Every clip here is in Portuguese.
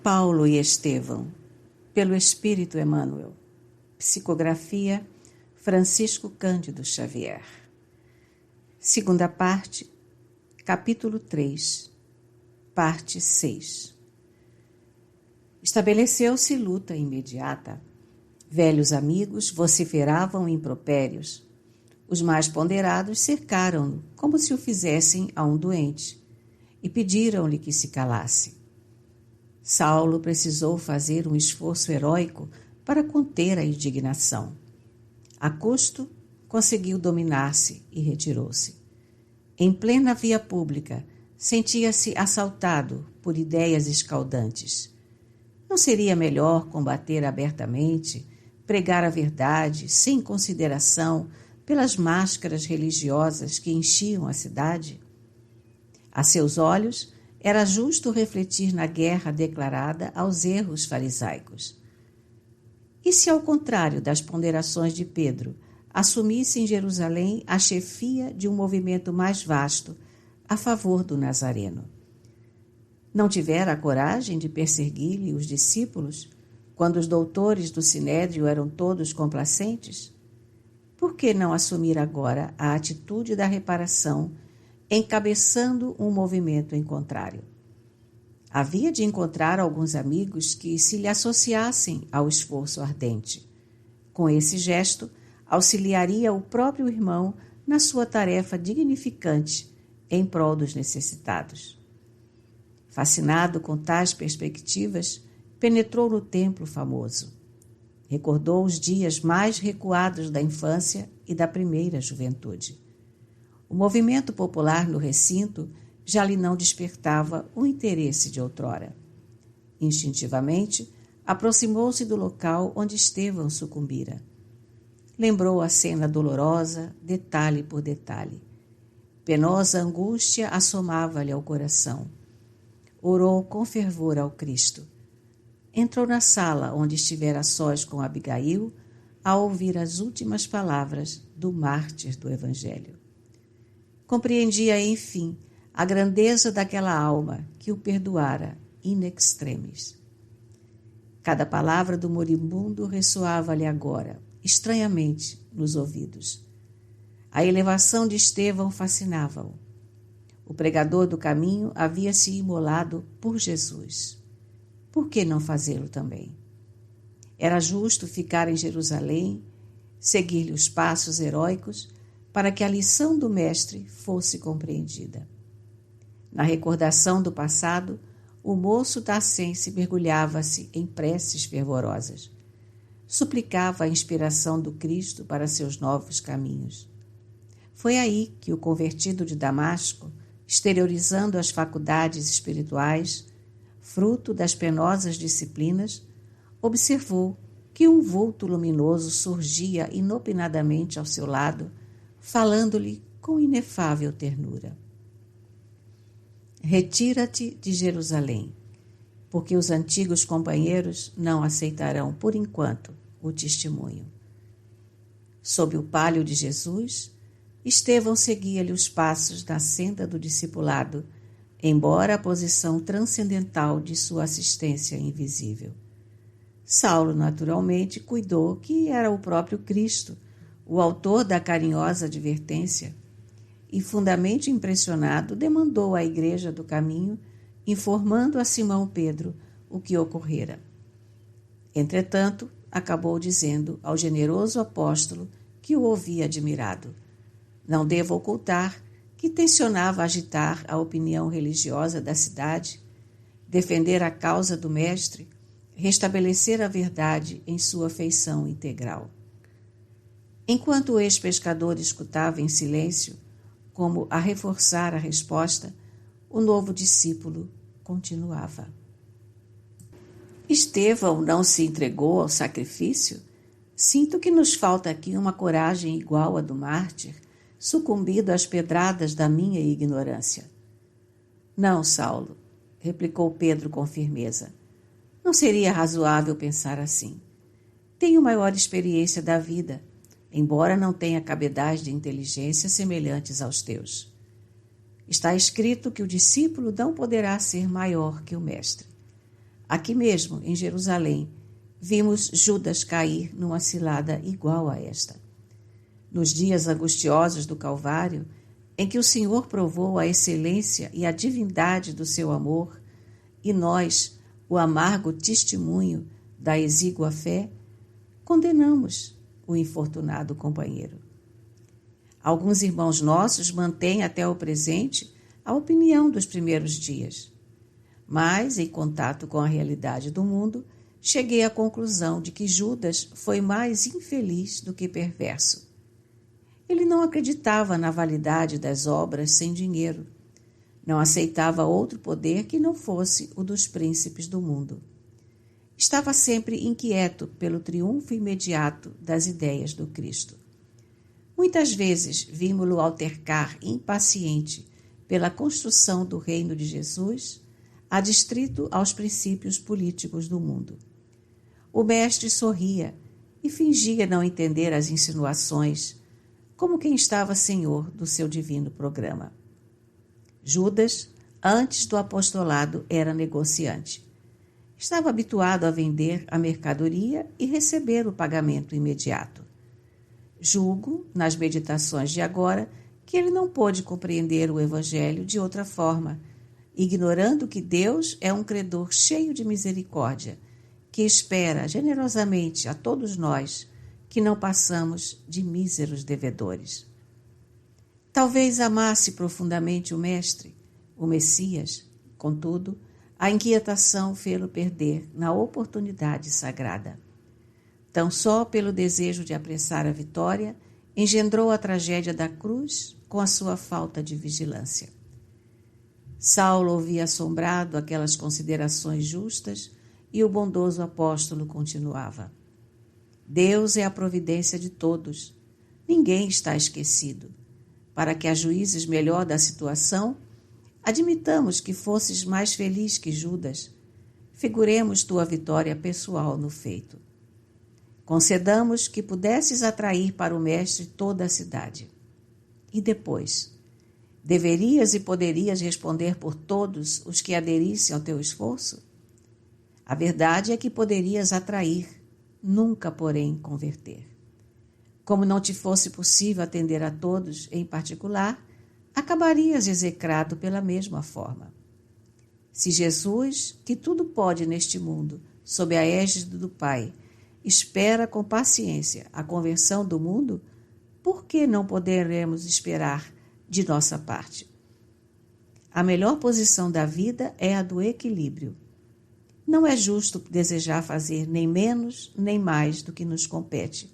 Paulo e Estevão, pelo Espírito Emmanuel. Psicografia Francisco Cândido Xavier. Segunda parte, capítulo 3, parte 6. Estabeleceu-se luta imediata. Velhos amigos vociferavam impropérios. Os mais ponderados cercaram-no, como se o fizessem a um doente, e pediram-lhe que se calasse. Saulo precisou fazer um esforço heróico para conter a indignação. A custo, conseguiu dominar-se e retirou-se. Em plena via pública, sentia-se assaltado por ideias escaldantes. Não seria melhor combater abertamente, pregar a verdade, sem consideração, pelas máscaras religiosas que enchiam a cidade? A seus olhos, era justo refletir na guerra declarada aos erros farisaicos. E se, ao contrário das ponderações de Pedro, assumisse em Jerusalém a chefia de um movimento mais vasto a favor do Nazareno? Não tivera a coragem de perseguir-lhe os discípulos, quando os doutores do Sinédrio eram todos complacentes? Por que não assumir agora a atitude da reparação, encabeçando um movimento em contrário? Havia de encontrar alguns amigos que se lhe associassem ao esforço ardente. Com esse gesto, auxiliaria o próprio irmão na sua tarefa dignificante em prol dos necessitados. Fascinado com tais perspectivas, penetrou no templo famoso. Recordou os dias mais recuados da infância e da primeira juventude. O movimento popular no recinto já lhe não despertava o interesse de outrora. Instintivamente, aproximou-se do local onde Estevão sucumbira. Lembrou a cena dolorosa, detalhe por detalhe. Penosa angústia assomava-lhe ao coração. Orou com fervor ao Cristo. Entrou na sala onde estivera a sós com Abigail, a ouvir as últimas palavras do mártir do Evangelho. Compreendia, enfim, a grandeza daquela alma que o perdoara in extremis. Cada palavra do moribundo ressoava-lhe agora, estranhamente, nos ouvidos. A elevação de Estevão fascinava-o. O pregador do caminho havia se imolado por Jesus. Por que não fazê-lo também? Era justo ficar em Jerusalém, seguir-lhe os passos heróicos, para que a lição do Mestre fosse compreendida. Na recordação do passado, o moço tarcense mergulhava-se em preces fervorosas. Suplicava a inspiração do Cristo para seus novos caminhos. Foi aí que o convertido de Damasco, exteriorizando as faculdades espirituais, fruto das penosas disciplinas, observou que um vulto luminoso surgia inopinadamente ao seu lado, falando-lhe com inefável ternura. Retira-te de Jerusalém, porque os antigos companheiros não aceitarão, por enquanto, o testemunho. Sob o pálio de Jesus, Estevão seguia-lhe os passos na senda do discipulado, embora a posição transcendental de sua assistência invisível. Saulo, naturalmente, cuidou que era o próprio Cristo, o autor da carinhosa advertência, e, fundamente impressionado, demandou à Igreja do Caminho, informando a Simão Pedro o que ocorrera. Entretanto, acabou dizendo ao generoso apóstolo que o ouvia admirado: não devo ocultar que tencionava agitar a opinião religiosa da cidade, defender a causa do Mestre, restabelecer a verdade em sua feição integral. Enquanto o ex-pescador escutava em silêncio, como a reforçar a resposta, o novo discípulo continuava. Estevão não se entregou ao sacrifício? Sinto que nos falta aqui uma coragem igual à do mártir, sucumbido às pedradas da minha ignorância. Não, Saulo, replicou Pedro com firmeza. Não seria razoável pensar assim. Tenho maior experiência da vida, embora não tenha cabedais de inteligência semelhantes aos teus. Está escrito que o discípulo não poderá ser maior que o mestre. Aqui mesmo, em Jerusalém, vimos Judas cair numa cilada igual a esta. Nos dias angustiosos do Calvário, em que o Senhor provou a excelência e a divindade do seu amor, e nós, o amargo testemunho da exígua fé, condenamos o infortunado companheiro. Alguns irmãos nossos mantêm até o presente a opinião dos primeiros dias, mas, em contato com a realidade do mundo, cheguei à conclusão de que Judas foi mais infeliz do que perverso. Ele não acreditava na validade das obras sem dinheiro. Não aceitava outro poder que não fosse o dos príncipes do mundo. Estava sempre inquieto pelo triunfo imediato das ideias do Cristo. Muitas vezes vimos-lo altercar impaciente pela construção do reino de Jesus, adstrito aos princípios políticos do mundo. O mestre sorria e fingia não entender as insinuações, como quem estava senhor do seu divino programa. Judas, antes do apostolado, era negociante. Estava habituado a vender a mercadoria e receber o pagamento imediato. Julgo, nas meditações de agora, que ele não pôde compreender o Evangelho de outra forma, ignorando que Deus é um credor cheio de misericórdia, que espera generosamente a todos nós que não passamos de míseros devedores. Talvez amasse profundamente o Mestre, o Messias, contudo, a inquietação fê-lo perder na oportunidade sagrada. Tão só pelo desejo de apressar a vitória, engendrou a tragédia da cruz com a sua falta de vigilância. Saulo ouvia assombrado aquelas considerações justas e o bondoso apóstolo continuava: Deus é a providência de todos. Ninguém está esquecido. Para que a juízes melhor da situação, admitamos que fosses mais feliz que Judas. Figuremos tua vitória pessoal no feito. Concedamos que pudesses atrair para o mestre toda a cidade. E depois, deverias e poderias responder por todos os que aderissem ao teu esforço? A verdade é que poderias atrair, nunca, porém, converter. Como não te fosse possível atender a todos em particular, acabarias execrado pela mesma forma. Se Jesus, que tudo pode neste mundo, sob a égide do Pai, espera com paciência a conversão do mundo, por que não poderemos esperar de nossa parte? A melhor posição da vida é a do equilíbrio. Não é justo desejar fazer nem menos nem mais do que nos compete,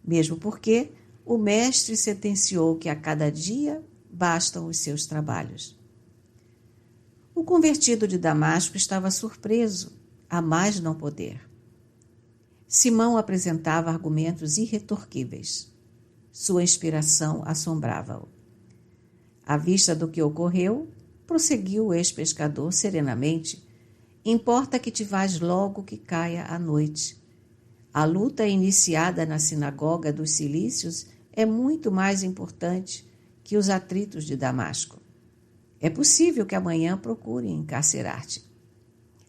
mesmo porque o Mestre sentenciou que a cada dia bastam os seus trabalhos. O convertido de Damasco estava surpreso, a mais não poder. Simão apresentava argumentos irretorquíveis. Sua inspiração assombrava-o. À vista do que ocorreu, prosseguiu o ex-pescador serenamente: importa que te vás logo que caia a noite. A luta iniciada na sinagoga dos Cilícios é muito mais importante que os atritos de Damasco. É possível que amanhã procurem encarcerar-te.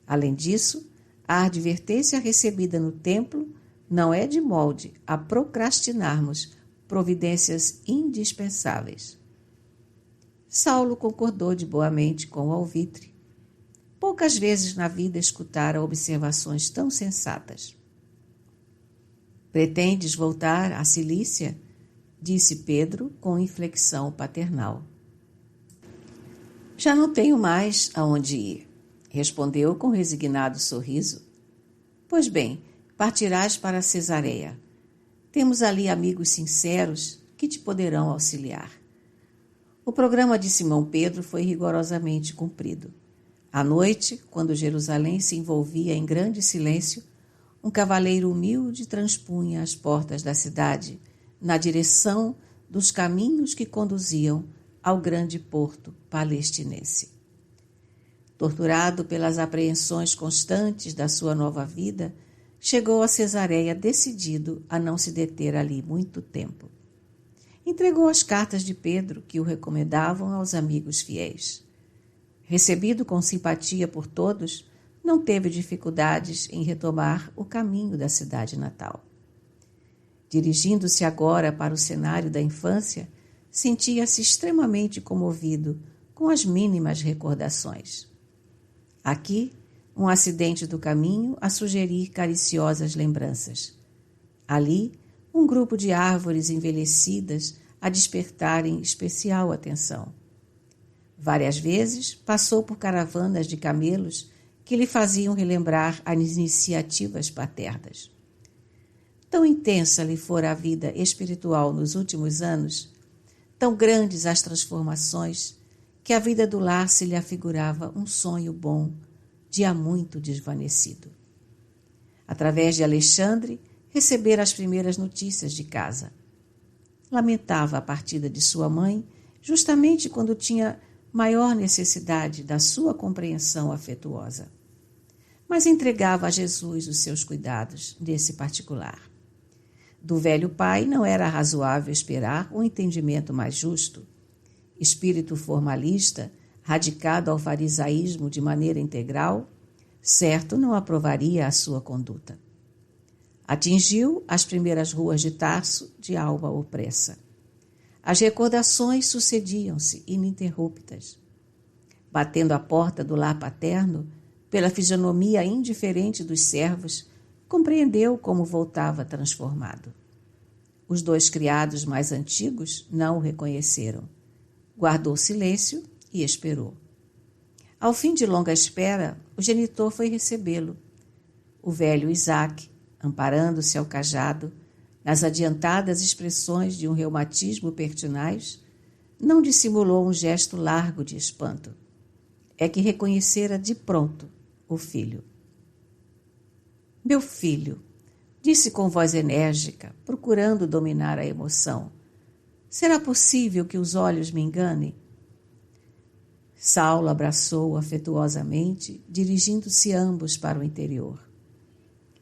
Além disso, a advertência recebida no templo não é de molde a procrastinarmos providências indispensáveis. Saulo concordou de boa mente com o alvitre. Poucas vezes na vida escutara observações tão sensatas. Pretendes voltar à Cilícia? Disse Pedro com inflexão paternal. Já não tenho mais aonde ir, respondeu com resignado sorriso. Pois bem, partirás para Cesareia. Temos ali amigos sinceros que te poderão auxiliar. O programa de Simão Pedro foi rigorosamente cumprido. À noite, quando Jerusalém se envolvia em grande silêncio, um cavaleiro humilde transpunha as portas da cidade na direção dos caminhos que conduziam ao grande porto palestinense. Torturado pelas apreensões constantes da sua nova vida, chegou a Cesareia decidido a não se deter ali muito tempo. Entregou as cartas de Pedro que o recomendavam aos amigos fiéis. Recebido com simpatia por todos, não teve dificuldades em retomar o caminho da cidade natal. Dirigindo-se agora para o cenário da infância, sentia-se extremamente comovido com as mínimas recordações. Aqui, um acidente do caminho a sugerir cariciosas lembranças. Ali, um grupo de árvores envelhecidas a despertarem especial atenção. Várias vezes passou por caravanas de camelos que lhe faziam relembrar as iniciativas paternas. Tão intensa lhe fora a vida espiritual nos últimos anos, tão grandes as transformações, que a vida do lar se lhe afigurava um sonho bom, de há muito desvanecido. Através de Alexandre, recebera as primeiras notícias de casa. Lamentava a partida de sua mãe, justamente quando tinha maior necessidade da sua compreensão afetuosa. Mas entregava a Jesus os seus cuidados nesse particular. Do velho pai não era razoável esperar um entendimento mais justo. Espírito formalista, radicado ao farisaísmo de maneira integral, certo não aprovaria a sua conduta. Atingiu as primeiras ruas de Tarso de alma opressa. As recordações sucediam-se ininterruptas. Batendo à porta do lar paterno, pela fisionomia indiferente dos servos, compreendeu como voltava transformado. Os 2 criados mais antigos não o reconheceram. Guardou silêncio e esperou. Ao fim de longa espera, o genitor foi recebê-lo. O velho Isaac, amparando-se ao cajado, nas adiantadas expressões de um reumatismo pertinaz, não dissimulou um gesto largo de espanto. É que reconhecera de pronto o filho. Meu filho, disse com voz enérgica, procurando dominar a emoção, será possível que os olhos me enganem? Saulo abraçou-o afetuosamente, dirigindo-se ambos para o interior.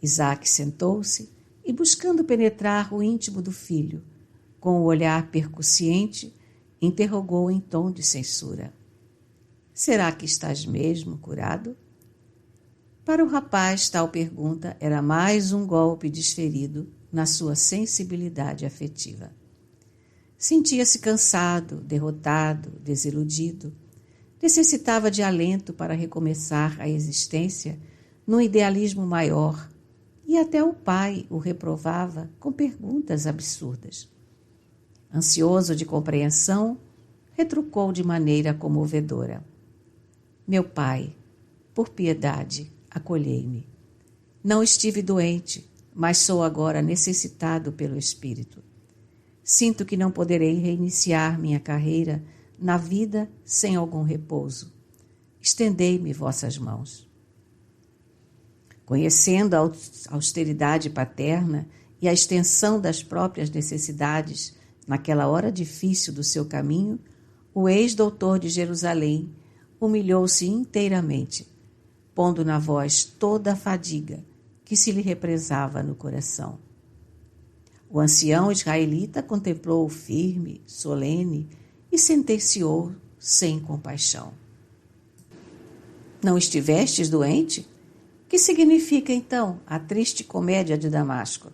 Isaac sentou-se e, buscando penetrar o íntimo do filho, com o olhar percussiente, interrogou em tom de censura. Será que estás mesmo curado? Para o rapaz, tal pergunta era mais um golpe desferido na sua sensibilidade afetiva. Sentia-se cansado, derrotado, desiludido. Necessitava de alento para recomeçar a existência num idealismo maior, e até o pai o reprovava com perguntas absurdas. Ansioso de compreensão, retrucou de maneira comovedora. Meu pai, por piedade, acolhei-me. Não estive doente, mas sou agora necessitado pelo Espírito. Sinto que não poderei reiniciar minha carreira na vida sem algum repouso. Estendei-me vossas mãos. Conhecendo a austeridade paterna e a extensão das próprias necessidades naquela hora difícil do seu caminho, o ex-doutor de Jerusalém humilhou-se inteiramente, pondo na voz toda a fadiga que se lhe represava no coração. O ancião israelita contemplou-o firme, solene e sentenciou sem compaixão. Não estivestes doente? Que significa, então, a triste comédia de Damasco?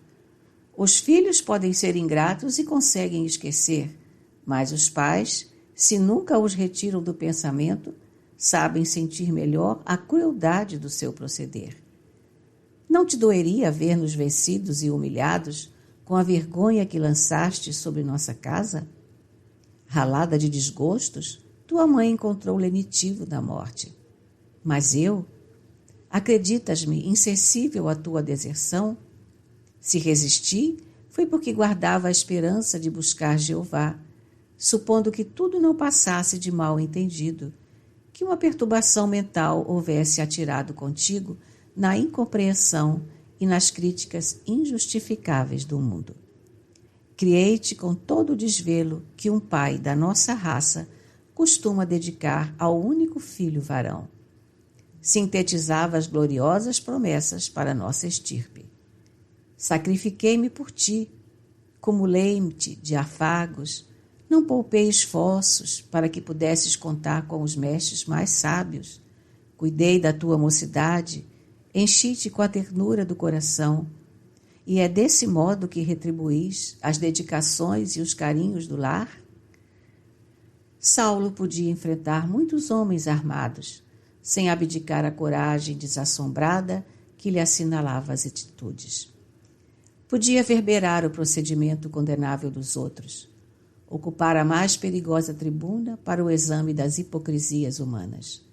Os filhos podem ser ingratos e conseguem esquecer, mas os pais, se nunca os retiram do pensamento, sabem sentir melhor a crueldade do seu proceder. Não te doeria ver-nos vencidos e humilhados com a vergonha que lançaste sobre nossa casa? Ralada de desgostos, tua mãe encontrou o lenitivo da morte. Mas eu... Acreditas-me insensível à tua deserção? Se resisti, foi porque guardava a esperança de buscar Jeová, supondo que tudo não passasse de mal entendido, que uma perturbação mental houvesse atirado contigo na incompreensão e nas críticas injustificáveis do mundo. Criei-te com todo o desvelo que um pai da nossa raça costuma dedicar ao único filho varão. Sintetizava as gloriosas promessas para nossa estirpe. Sacrifiquei-me por ti, cumulei-te de afagos, não poupei esforços para que pudesses contar com os mestres mais sábios, Cuidei da tua mocidade, enchi-te com a ternura do coração, e é desse modo que retribuís as dedicações e os carinhos do lar? Saulo podia enfrentar muitos homens armados, sem abdicar a coragem desassombrada que lhe assinalava as atitudes. Podia verberar o procedimento condenável dos outros, ocupar a mais perigosa tribuna para o exame das hipocrisias humanas.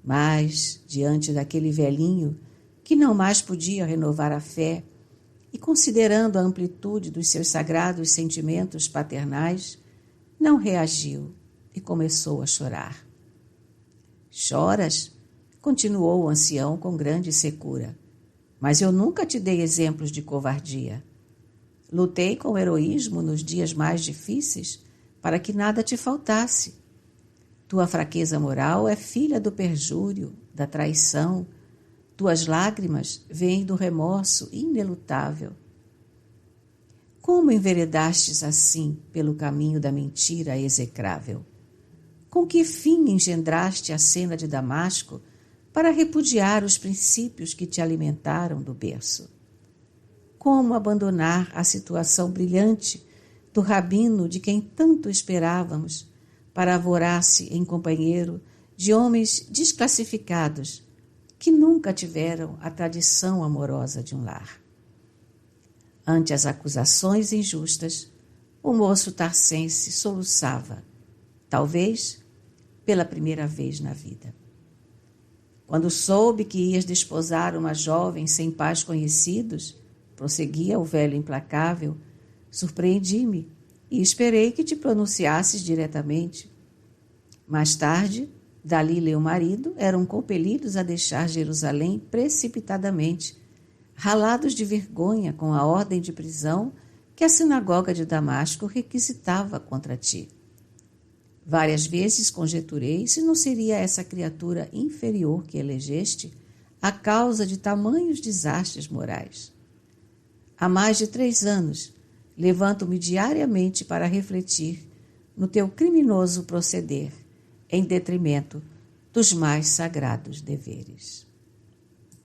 Mas, diante daquele velhinho que não mais podia renovar a fé, e considerando a amplitude dos seus sagrados sentimentos paternais, não reagiu e começou a chorar. Choras? Continuou o ancião com grande secura. Mas eu nunca te dei exemplos de covardia. Lutei com heroísmo nos dias mais difíceis para que nada te faltasse. Tua fraqueza moral é filha do perjúrio, da traição. Tuas lágrimas vêm do remorso inelutável. Como enveredastes assim pelo caminho da mentira execrável? Com que fim engendraste a cena de Damasco para repudiar os princípios que te alimentaram do berço? Como abandonar a situação brilhante do rabino de quem tanto esperávamos para avorar-se em companheiro de homens desclassificados que nunca tiveram a tradição amorosa de um lar? Ante as acusações injustas, o moço tarcense soluçava, talvez pela primeira vez na vida. Quando soube que ias desposar uma jovem sem pais conhecidos, prosseguia o velho implacável, surpreendi-me e esperei que te pronunciasses diretamente. Mais tarde, Dalila e o marido eram compelidos a deixar Jerusalém precipitadamente, ralados de vergonha com a ordem de prisão que a sinagoga de Damasco requisitava contra ti. Várias vezes conjeturei se não seria essa criatura inferior que elegeste a causa de tamanhos desastres morais. Há mais de 3 anos, levanto-me diariamente para refletir no teu criminoso proceder, em detrimento dos mais sagrados deveres.